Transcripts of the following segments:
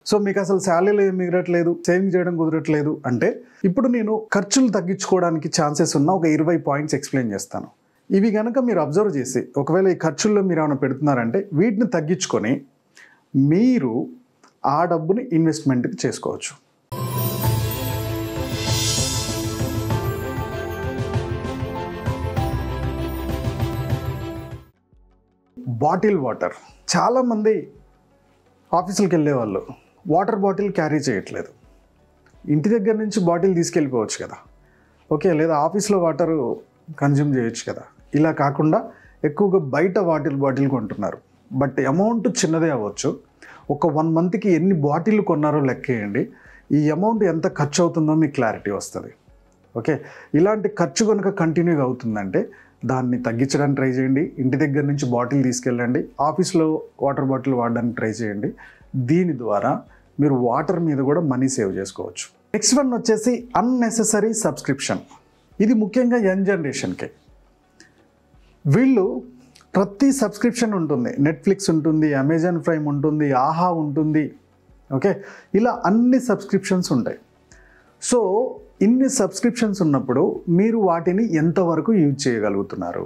So మీకు అసలు శాలరీలు ఏం మిగలట్లేదు, సేవింగ్ చేయడం కుదరట్లేదు అంటే ఇప్పుడు నేను ఖర్చులు తగ్గించుకోవడానికి ఛాన్సెస్ ఉన్న ఒక 20 పాయింట్స్ ఎక్స్ప్లెయిన్ చేస్తాను. ఇవి కనుక మీరు అబ్జర్వ్ చేసి ఒకవేళ ఈ ఖర్చుల్లో మీరు ఏమైనా పెడుతున్నారంటే వీటిని తగ్గించుకొని మీరు ఆ డబ్బుని ఇన్వెస్ట్మెంట్కి చేసుకోవచ్చు. Bottle water. చాలామంది ఆఫీసులకు వెళ్ళే వాళ్ళు వాటర్ బాటిల్ క్యారీ చేయట్లేదు. ఇంటి దగ్గర నుంచి బాటిల్ తీసుకెళ్ళిపోవచ్చు కదా, ఓకే, లేదా ఆఫీస్లో వాటర్ కన్జ్యూమ్ చేయొచ్చు కదా. ఇలా కాకుండా ఎక్కువగా బయట బాటిల్ కొంటున్నారు. బట్ అమౌంట్ చిన్నదే అవ్వచ్చు. ఒక 1 మంత్కి ఎన్ని బాటిల్ కొన్నారో లెక్కేయండి. ఈ అమౌంట్ ఎంత ఖర్చు అవుతుందో మీకు క్లారిటీ వస్తుంది. ఓకే, ఇలాంటి ఖర్చు కనుక కంటిన్యూగా అవుతుందంటే దాన్ని తగ్గించడానికి ట్రై చేయండి. ఇంటి దగ్గర నుంచి బాటిల్ తీసుకెళ్ళండి, ఆఫీస్లో వాటర్ బాటిల్ వాడడానికి ట్రై చేయండి. దీని ద్వారా మీరు వాటర్ మీద కూడా మనీ సేవ్ చేసుకోవచ్చు. నెక్స్ట్ వన్ వచ్చేసి అన్నెసెసరీ సబ్స్క్రిప్షన్. ఇది ముఖ్యంగా యంగ్ జనరేషన్కి. వీళ్ళు ప్రతి సబ్స్క్రిప్షన్ ఉంటుంది. నెట్ఫ్లిక్స్ ఉంటుంది, అమెజాన్ ప్రైమ్ ఉంటుంది, ఆహా ఉంటుంది, ఓకే, ఇలా అన్ని సబ్స్క్రిప్షన్స్ ఉంటాయి. సో ఇన్ని సబ్స్క్రిప్షన్స్ ఉన్నప్పుడు మీరు వాటిని ఎంతవరకు యూజ్ చేయగలుగుతున్నారు?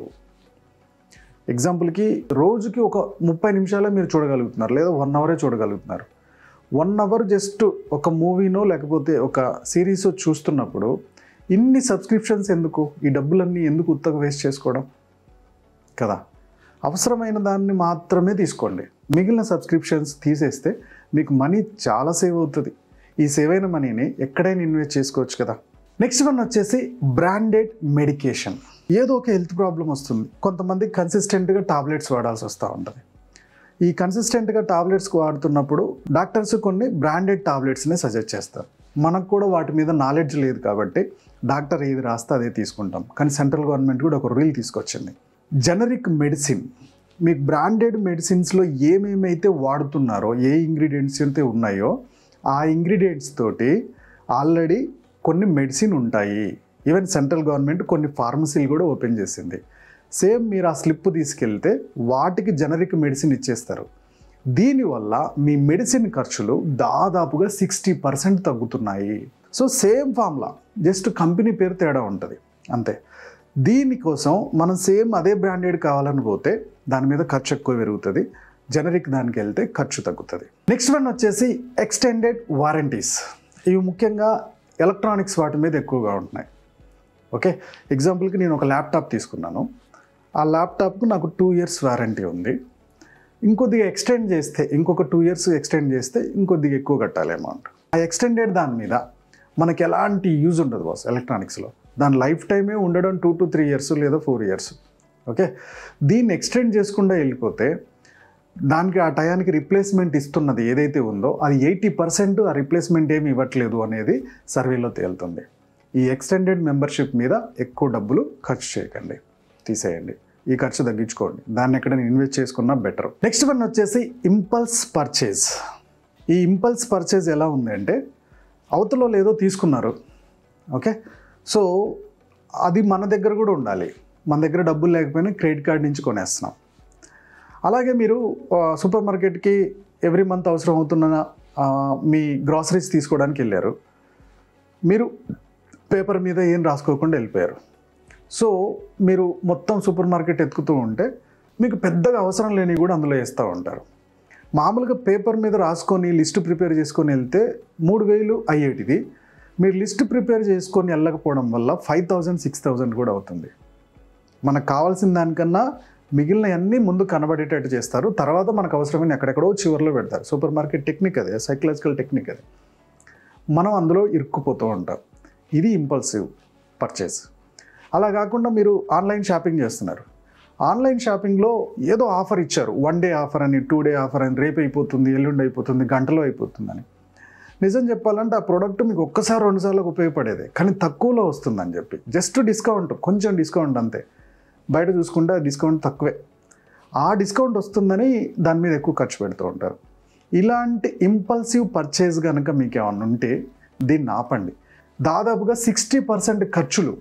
ఎగ్జాంపుల్కి రోజుకి ఒక 30 నిమిషాలే మీరు చూడగలుగుతున్నారు, లేదా 1 అవరే చూడగలుగుతున్నారు. 1 అవర్ జస్ట్ ఒక మూవీనో లేకపోతే ఒక సిరీసో చూస్తున్నప్పుడు ఇన్ని సబ్స్క్రిప్షన్స్ ఎందుకు? ఈ డబ్బులన్నీ ఎందుకు ఉత్తగా వేస్ట్ చేసుకోవడం కదా? అవసరమైన దాన్ని మాత్రమే తీసుకోండి. మిగిలిన సబ్స్క్రిప్షన్స్ తీసేస్తే మీకు మనీ చాలా సేవ్ అవుతుంది. ఈ సేవ్ అయిన మనీని ఎక్కడైనా ఇన్వెస్ట్ చేసుకోవచ్చు కదా. నెక్స్ట్ వన్ వచ్చేసి బ్రాండెడ్ మెడికేషన్. ఏదో ఒక హెల్త్ ప్రాబ్లం వస్తుంది, కొంతమంది కన్సిస్టెంట్గా టాబ్లెట్స్ వాడాల్సి వస్తూ ఉంటుంది. ఈ కన్సిస్టెంట్గా టాబ్లెట్స్ వాడుతున్నప్పుడు డాక్టర్స్ కొన్ని బ్రాండెడ్ టాబ్లెట్స్ని సజెస్ట్ చేస్తారు. మనకు కూడా వాటి మీద నాలెడ్జ్ లేదు కాబట్టి డాక్టర్ ఏది రాస్తే అదే తీసుకుంటాం. కానీ సెంట్రల్ గవర్నమెంట్ కూడా ఒక రూల్ తీసుకొచ్చింది. జనరిక్ మెడిసిన్, మీకు బ్రాండెడ్ మెడిసిన్స్లో ఏమేమైతే వాడుతున్నారో, ఏ ఇంగ్రీడియంట్స్ అయితే ఉన్నాయో ఆ ఇంగ్రీడియంట్స్ తోటి ఆల్రెడీ కొన్ని మెడిసిన్ ఉంటాయి. ఈవెన్ సెంట్రల్ గవర్నమెంట్ కొన్ని ఫార్మసీలు కూడా ఓపెన్ చేసింది. సేమ్ మీరు ఆ స్లిప్ తీసుకెళ్తే వాటికి జనరిక్ మెడిసిన్ ఇచ్చేస్తారు. దీనివల్ల మీ మెడిసిన్ ఖర్చులు దాదాపుగా 60% తగ్గుతున్నాయి. So same formula, just company పేరు తేడా ఉంటుంది అంతే. దీనికోసం మనం సేమ్ అదే బ్రాండెడ్ కావాలని పోతే దాని మీద ఖర్చు ఎక్కువ పెరుగుతుంది. జనరిక్ దానికి వెళ్తే ఖర్చు తగ్గుతుంది. నెక్స్ట్ వన్ వచ్చేసి ఎక్స్టెండెడ్ వారంటీస్. ఇవి ముఖ్యంగా ఎలక్ట్రానిక్స్ వాటి మీద ఎక్కువగా ఉంటున్నాయి. ఓకే, ఎగ్జాంపుల్కి నేను ఒక ల్యాప్టాప్ తీసుకున్నాను. ఆ ల్యాప్టాప్కు నాకు 2 years వారంటీ ఉంది. ఇంకొద్దిగా ఎక్స్టెండ్ చేస్తే, ఇంకొక 2 years ఎక్స్టెండ్ చేస్తే ఇంకొద్దిగా ఎక్కువ కట్టాలి అమౌంట్. ఆ ఎక్స్టెండెడ్ దాని మీద మనకి ఎలాంటి యూజ్ ఉండదు బాస్. ఎలక్ట్రానిక్స్లో దాని లైఫ్ టైమే ఉండడం 2 to 3 years లేదా 4 years. ఓకే, దీన్ని ఎక్స్టెండ్ చేసుకుంటూ వెళ్ళిపోతే దానికి ఆ టయానికి రిప్లేస్మెంట్ ఇస్తున్నది ఏదైతే ఉందో అది 80% ఆ రిప్లేస్మెంట్ ఏమి ఇవ్వట్లేదు అనేది సర్వేలో తేలుతుంది. ఈ ఎక్స్టెండెడ్ మెంబర్షిప్ మీద ఎక్కువ డబ్బులు ఖర్చు చేయకండి, తీసేయండి. ఈ ఖర్చు తగ్గించుకోండి, దాన్ని ఎక్కడైనా ఇన్వెస్ట్ చేసుకున్నా బెటర్. నెక్స్ట్ వన్ వచ్చేసి ఇంపల్స్ పర్చేజ్. ఈ ఇంపల్స్ పర్చేజ్ ఎలా ఉంది అంటే అవతల ఏదో తీసుకున్నారు, ఓకే, సో అది మన దగ్గర కూడా ఉండాలి. మన దగ్గర డబ్బులు లేకపోయినా క్రెడిట్ కార్డ్ నుంచి కొనేస్తున్నాం. అలాగే మీరు సూపర్ మార్కెట్కి ఎవ్రీ మంత్ అవసరం అవుతున్న మీ గ్రాసరీస్ తీసుకోవడానికి వెళ్ళారు. మీరు పేపర్ మీద ఏం రాసుకోకుండా వెళ్ళిపోయారు. సో మీరు మొత్తం సూపర్ మార్కెట్ ఎత్తుకుతూ ఉంటే మీకు పెద్దగా అవసరం లేనివి కూడా అందులో వేస్తూ ఉంటారు. మామూలుగా పేపర్ మీద రాసుకొని లిస్ట్ ప్రిపేర్ చేసుకొని వెళ్తే 3000 అయ్యేటిది మీరు లిస్ట్ ప్రిపేర్ చేసుకొని వెళ్ళకపోవడం వల్ల 5000, 6000 కూడా అవుతుంది. మనకు కావాల్సిన దానికన్నా మిగిలిన అన్నీ ముందు కనబడేటట్టు చేస్తారు, తర్వాత మనకు అవసరమైన ఎక్కడెక్కడో చివరిలో పెడతారు. సూపర్ మార్కెట్ టెక్నిక్ అది, సైకలాజికల్ టెక్నిక్ అది. మనం అందులో ఇరుక్కుపోతూ ఉంటాం. ఇది ఇంపల్సివ్ పర్చేస్. అలా కాకుండా మీరు ఆన్లైన్ షాపింగ్ చేస్తున్నారు. ఆన్లైన్ షాపింగ్లో ఏదో ఆఫర్ ఇచ్చారు, 1 day ఆఫర్ అని, 2 day ఆఫర్ అని, రేపు అయిపోతుంది, ఎల్లుండి అయిపోతుంది, గంటలో అయిపోతుందని. నిజం చెప్పాలంటే ఆ ప్రోడక్ట్ మీకు ఒక్కసారి 2 సార్లకు ఉపయోగపడేదే, కానీ తక్కువలో వస్తుందని చెప్పి జస్ట్ డిస్కౌంట్, కొంచెం డిస్కౌంట్ అంతే. బయట చూసుకుంటే డిస్కౌంట్ తక్కువే. ఆ డిస్కౌంట్ వస్తుందని దాని మీద ఎక్కువ ఖర్చు పెడుతూ ఉంటారు. ఇలాంటి ఇంపల్సివ్ పర్చేజ్ కనుక మీకు ఏమన్నా ఉంటే దీన్ని ఆపండి. దాదాపుగా 60% ఖర్చులు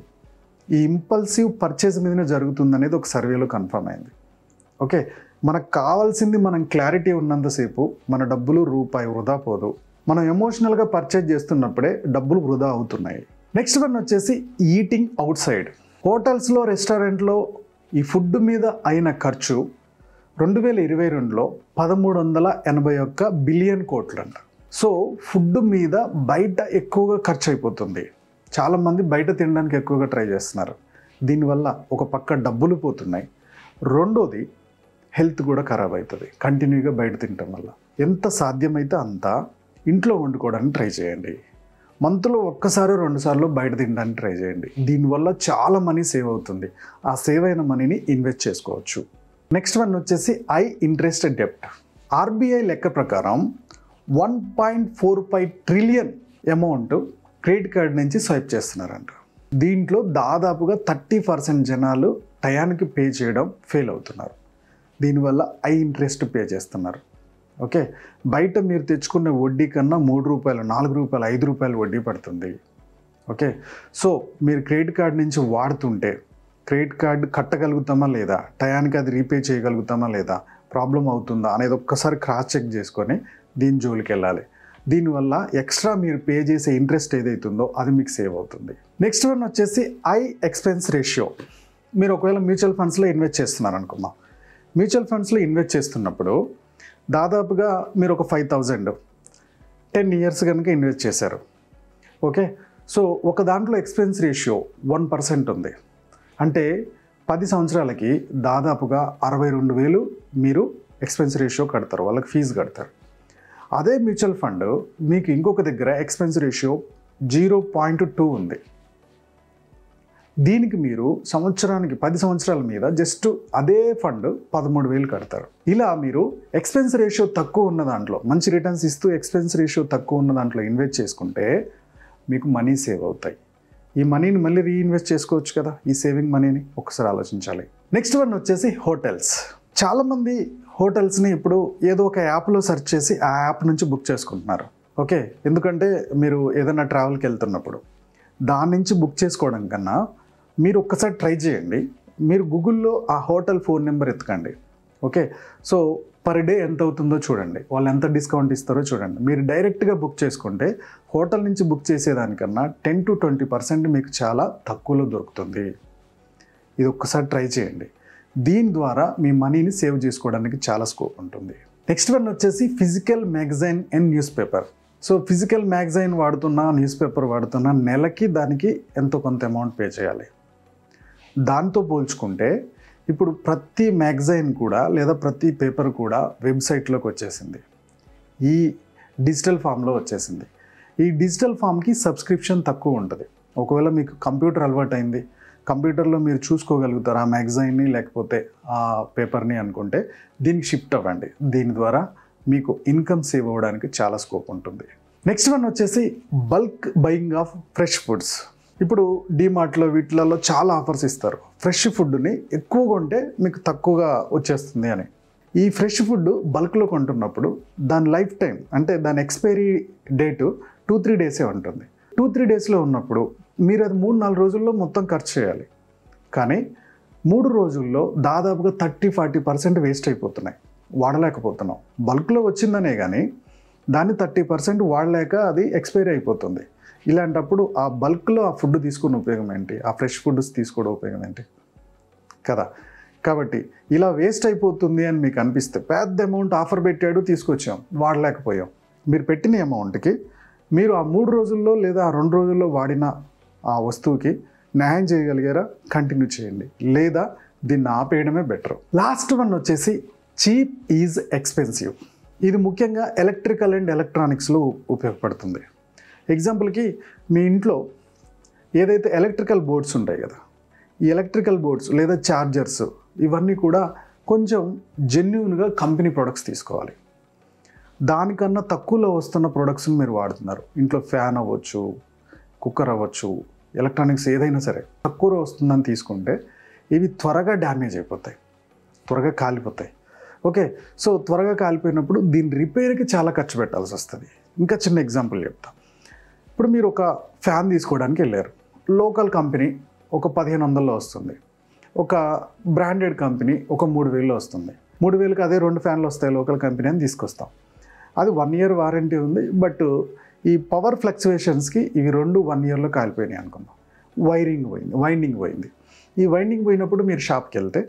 ఈ ఇంపల్సివ్ పర్చేజ్ మీదనే జరుగుతుందనేది ఒక సర్వేలో కన్ఫర్మ్ అయింది. ఓకే, మనకు కావాల్సింది మనం క్లారిటీ ఉన్నంతసేపు మన డబ్బులు రూపాయి వృధా పోదు. మనం ఎమోషనల్గా పర్చేజ్ చేస్తున్నప్పుడే డబ్బులు వృధా అవుతున్నాయి. నెక్స్ట్ వన్ వచ్చేసి ఈటింగ్ అవుట్ సైడ్. హోటల్స్లో, రెస్టారెంట్లో ఈ ఫుడ్ మీద అయిన ఖర్చు 2022లో 1381 బిలియన్ కోట్లు అంట. సో ఫుడ్ మీద బయట ఎక్కువగా ఖర్చు అయిపోతుంది. చాలామంది బయట తినడానికి ఎక్కువగా ట్రై చేస్తున్నారు. దీనివల్ల ఒక పక్క డబ్బులు పోతున్నాయి, రెండోది హెల్త్ కూడా ఖరాబ్ అవుతుంది కంటిన్యూగా బయట తినటం వల్ల. ఎంత సాధ్యమైతే అంత ఇంట్లో వండుకోవడానికి ట్రై చేయండి. మంత్లో ఒక్కసారి 2 సార్లు బయట తినడానికి ట్రై చేయండి. దీనివల్ల చాలా మనీ సేవ్ అవుతుంది. ఆ సేవ్ అయిన మనీని ఇన్వెస్ట్ చేసుకోవచ్చు. నెక్స్ట్ వన్ వచ్చేసి హై ఇంట్రెస్ట్ డెప్ట్. ఆర్బీఐ లెక్క ప్రకారం 1.45 ట్రిలియన్ అమౌంట్ క్రెడిట్ కార్డ్ నుంచి స్వైప్ చేస్తున్నారంట. దీంట్లో దాదాపుగా 30% జనాలు టయానికి పే చేయడం ఫెయిల్ అవుతున్నారు. దీనివల్ల హై ఇంట్రెస్ట్ పే చేస్తున్నారు. ఓకే, బయట మీరు తెచ్చుకునే వడ్డీ కన్నా 3 రూపాయలు, 4 రూపాయలు, 5 రూపాయలు వడ్డీ పడుతుంది. ఓకే, సో మీరు క్రెడిట్ కార్డ్ నుంచి వాడుతుంటే క్రెడిట్ కార్డ్ కట్టగలుగుతామా లేదా, టయానికి అది రీపే చేయగలుగుతామా లేదా, ప్రాబ్లం అవుతుందా అనేది ఒక్కసారి క్రాస్ చెక్ చేసుకొని దీని జోలికి వెళ్ళాలి. దీనివల్ల ఎక్స్ట్రా మీరు పే చేసే ఇంట్రెస్ట్ ఏదైతుందో అది మీకు సేవ్ అవుతుంది. నెక్స్ట్ వన్ వచ్చేసి హై ఎక్స్పెన్స్ రేషియో. మీరు ఒకవేళ మ్యూచువల్ ఫండ్స్లో ఇన్వెస్ట్ చేస్తున్నారు అనుకున్నాం. మ్యూచువల్ ఫండ్స్లో ఇన్వెస్ట్ చేస్తున్నప్పుడు దాదాపుగా మీరు ఒక 5,000 10 ఇయర్స్ కనుక ఇన్వెస్ట్ చేశారు. ఓకే, సో ఒక దాంట్లో ఎక్స్పెన్స్ రేషియో 1% ఉంది. అంటే 10 సంవత్సరాలకి దాదాపుగా 62,000 మీరు ఎక్స్పెన్స్ రేషియో కడతారు, వాళ్ళకి ఫీజు కడతారు. అదే మ్యూచువల్ ఫండ్ మీకు ఇంకొక దగ్గర ఎక్స్పెన్స్ రేషియో 0.2 ఉంది. దీనికి మీరు సంవత్సరానికి 10 సంవత్సరాల మీద జస్ట్ అదే ఫండ్ 13,000 కడతారు. ఇలా మీరు ఎక్స్పెన్స్ రేషియో తక్కువ ఉన్న దాంట్లో, మంచి రిటర్న్స్ ఇస్తూ ఎక్స్పెన్స్ రేషియో తక్కువ ఉన్న దాంట్లో ఇన్వెస్ట్ చేసుకుంటే మీకు మనీ సేవ్ అవుతాయి. ఈ మనీని మళ్ళీ రీఇన్వెస్ట్ చేసుకోవచ్చు కదా, ఈ సేవింగ్ మనీని ఒకసారి ఆలోచించాలి. నెక్స్ట్ వన్ వచ్చేసి హోటల్స్. చాలామంది హోటల్స్ని ఇప్పుడు ఏదో ఒక యాప్లో సెర్చ్ చేసి ఆ యాప్ నుంచి బుక్ చేసుకుంటున్నారు. ఓకే, ఎందుకంటే మీరు ఏదైనా ట్రావెల్కి వెళ్తున్నప్పుడు దాని నుంచి బుక్ చేసుకోవడం కన్నా మీరు ఒక్కసారి ట్రై చేయండి. మీరు గూగుల్లో ఆ హోటల్ ఫోన్ నెంబర్ ఎత్తుకండి. ఓకే, సో పర్ డే ఎంత అవుతుందో చూడండి, వాళ్ళు ఎంత డిస్కౌంట్ ఇస్తారో చూడండి. మీరు డైరెక్ట్గా బుక్ చేసుకుంటే హోటల్ నుంచి బుక్ చేసేదానికన్నా 10 to 20% మీకు చాలా తక్కువలో దొరుకుతుంది. ఇది ఒక్కసారి ట్రై చేయండి. దీని ద్వారా మీ మనీని సేవ్ చేసుకోవడానికి చాలా స్కోప్ ఉంటుంది. నెక్స్ట్ వన్ వచ్చేసి physical magazine and newspaper. So physical magazine వాడుతున్నా, న్యూస్ పేపర్ వాడుతున్నా నెలకి దానికి ఎంతో కొంత అమౌంట్ పే చేయాలి. దాంతో పోల్చుకుంటే ఇప్పుడు ప్రతి మ్యాగజైన్ కూడా లేదా ప్రతి పేపర్ కూడా వెబ్సైట్లోకి వచ్చేసింది, ఈ డిజిటల్ ఫామ్లో వచ్చేసింది. ఈ డిజిటల్ ఫామ్కి సబ్స్క్రిప్షన్ తక్కువ ఉంటుంది. ఒకవేళ మీకు కంప్యూటర్ అలవాటైంది, కంప్యూటర్లో మీరు చూసుకోగలుగుతారు ఆ మ్యాగజైన్ని లేకపోతే ఆ పేపర్ని అనుకుంటే దీనికి షిఫ్ట్ అవ్వండి. దీని ద్వారా మీకు ఇన్కమ్ సేవ్ అవ్వడానికి చాలా స్కోప్ ఉంటుంది. నెక్స్ట్ వన్ వచ్చేసి bulk buying of fresh foods. ఇప్పుడు డీమార్ట్లో వీటిలలో చాలా ఆఫర్స్ ఇస్తారు, ఫ్రెష్ ఫుడ్ని ఎక్కువగా కొంటే మీకు తక్కువగా వచ్చేస్తుంది అని. ఈ ఫ్రెష్ ఫుడ్ బల్క్లో కొంటున్నప్పుడు దాని లైఫ్ టైం అంటే దాని ఎక్స్పైరీ డేటు 2-3 డేసే ఉంటుంది. 2-3 డేస్లో ఉన్నప్పుడు మీరు అది 3-4 రోజుల్లో మొత్తం ఖర్చు చేయాలి. కానీ 3 రోజుల్లో దాదాపుగా 30-40% వేస్ట్ అయిపోతున్నాయి, వాడలేకపోతున్నాం. బల్క్లో వచ్చిందనే కానీ దాన్ని 30% వాడలేక అది ఎక్స్పైరీ అయిపోతుంది. ఇలాంటప్పుడు ఆ బల్క్లో ఆ ఫుడ్ తీసుకునే ఉపయోగం ఏంటి, ఆ ఫ్రెష్ ఫుడ్స్ తీసుకోవడం ఉపయోగం ఏంటి కదా. కాబట్టి ఇలా వేస్ట్ అయిపోతుంది అని మీకు అనిపిస్తే పెద్ద అమౌంట్ ఆఫర్ పెట్టాడు, తీసుకొచ్చాం, వాడలేకపోయాం. మీరు పెట్టిన అమౌంట్కి మీరు ఆ 3 రోజుల్లో లేదా ఆ 2 రోజుల్లో వాడిన ఆ వస్తువుకి న్యాయం చేయగలిగారా, కంటిన్యూ చేయండి, లేదా దీన్ని ఆపేయడమే బెటర్. లాస్ట్ వన్ వచ్చేసి చీప్ ఈజ్ ఎక్స్పెన్సివ్. ఇది ముఖ్యంగా ఎలక్ట్రికల్ అండ్ ఎలక్ట్రానిక్స్లో ఉపయోగపడుతుంది. ఎగ్జాంపుల్కి మీ ఇంట్లో ఏదైతే ఎలక్ట్రికల్ బోర్డ్స్ ఉంటాయి కదా, ఈ ఎలక్ట్రికల్ బోర్డ్స్ లేదా ఛార్జర్స్ ఇవన్నీ కూడా కొంచెం జెన్యూన్గా కంపెనీ ప్రొడక్ట్స్ తీసుకోవాలి. దానికన్నా తక్కువలో వస్తున్న ప్రొడక్ట్స్ని మీరు వాడుతున్నారు. ఇంట్లో ఫ్యాన్ అవ్వచ్చు, కుక్కర్ అవ్వచ్చు, ఎలక్ట్రానిక్స్ ఏదైనా సరే తక్కువలో వస్తుందని తీసుకుంటే ఇవి త్వరగా డ్యామేజ్ అయిపోతాయి, త్వరగా కాలిపోతాయి. ఓకే, సో త్వరగా కాలిపోయినప్పుడు దీని రిపేర్కి చాలా ఖర్చు పెట్టాల్సి వస్తుంది. ఇంకా చిన్న ఎగ్జాంపుల్ చెప్తా. ఇప్పుడు మీరు ఒక ఫ్యాన్ తీసుకోవడానికి వెళ్ళారు, లోకల్ కంపెనీ ఒక 1,500లో వస్తుంది, ఒక బ్రాండెడ్ కంపెనీ ఒక 3,000లో వస్తుంది. 3000కి అదే 2 ఫ్యాన్లు వస్తాయి లోకల్ కంపెనీ అని తీసుకొస్తాం. అది 1 ఇయర్ వారంటీ ఉంది. బట్ ఈ పవర్ ఫ్లక్చువేషన్స్కి ఇవి 1 ఇయర్లో కాలిపోయినాయి అనుకుందాం. వైండింగ్ పోయింది. ఈ వైండింగ్ పోయినప్పుడు మీరు షాప్కి వెళ్తే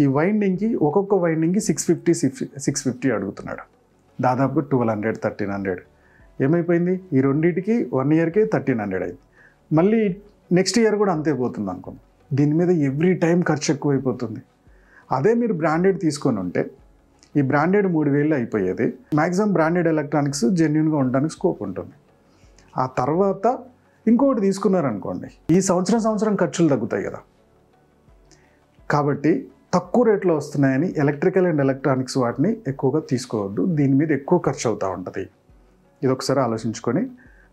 ఈ వైండింగ్కి ఒక్కొక్క వైండింగ్కి 650 అడుగుతున్నాడు. దాదాపు 1200, 1300 ఏమైపోయింది? ఈ రెండింటికి 1 ఇయర్కే 1300 అయింది. మళ్ళీ నెక్స్ట్ ఇయర్ కూడా అంతే పోతుంది అనుకుందాం. దీని మీద ఎవ్రీ టైం ఖర్చు ఎక్కువైపోతుంది. అదే మీరు బ్రాండెడ్ తీసుకొని ఉంటే ఈ బ్రాండెడ్ 3000 అయిపోయేది. మ్యాక్సిమం బ్రాండెడ్ ఎలక్ట్రానిక్స్ జెన్యున్గా ఉండడానికి స్కోప్ ఉంటుంది. ఆ తర్వాత ఇంకొకటి తీసుకున్నారనుకోండి, ఈ సంవత్సరం ఖర్చులు తగ్గుతాయి కదా. కాబట్టి తక్కువ రేట్లో వస్తున్నాయని ఎలక్ట్రికల్ అండ్ ఎలక్ట్రానిక్స్ వాటిని ఎక్కువగా తీసుకోవద్దు. దీని మీద ఎక్కువ ఖర్చు అవుతూ ఉంటుంది. ఇది ఒకసారి ఆలోచించుకొని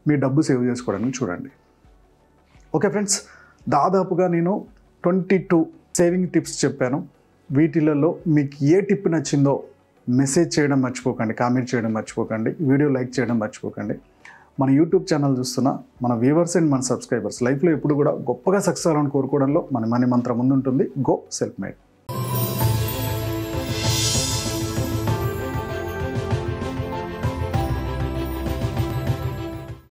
మీ డబ్బు సేవ్ చేసుకోవడానికి చూడండి. ఓకే ఫ్రెండ్స్, దాదాపుగా నేను 22 సేవింగ్ టిప్స్ చెప్పాను. వీటిలలో మీకు ఏ టిప్ నచ్చిందో మెసేజ్ చేయడం మర్చిపోకండి, కామెంట్ చేయడం మర్చిపోకండి, వీడియో లైక్ చేయడం మర్చిపోకండి. మన యూట్యూబ్ ఛానల్ చూస్తున్న మన వ్యూవర్స్ అండ్ మన సబ్స్క్రైబర్స్ లైఫ్లో ఎప్పుడు కూడా గొప్పగా సక్సెస్ అవ్వాలని కోరుకోవడంలో మన మంత్రం ముందుంటుంది. Go self made.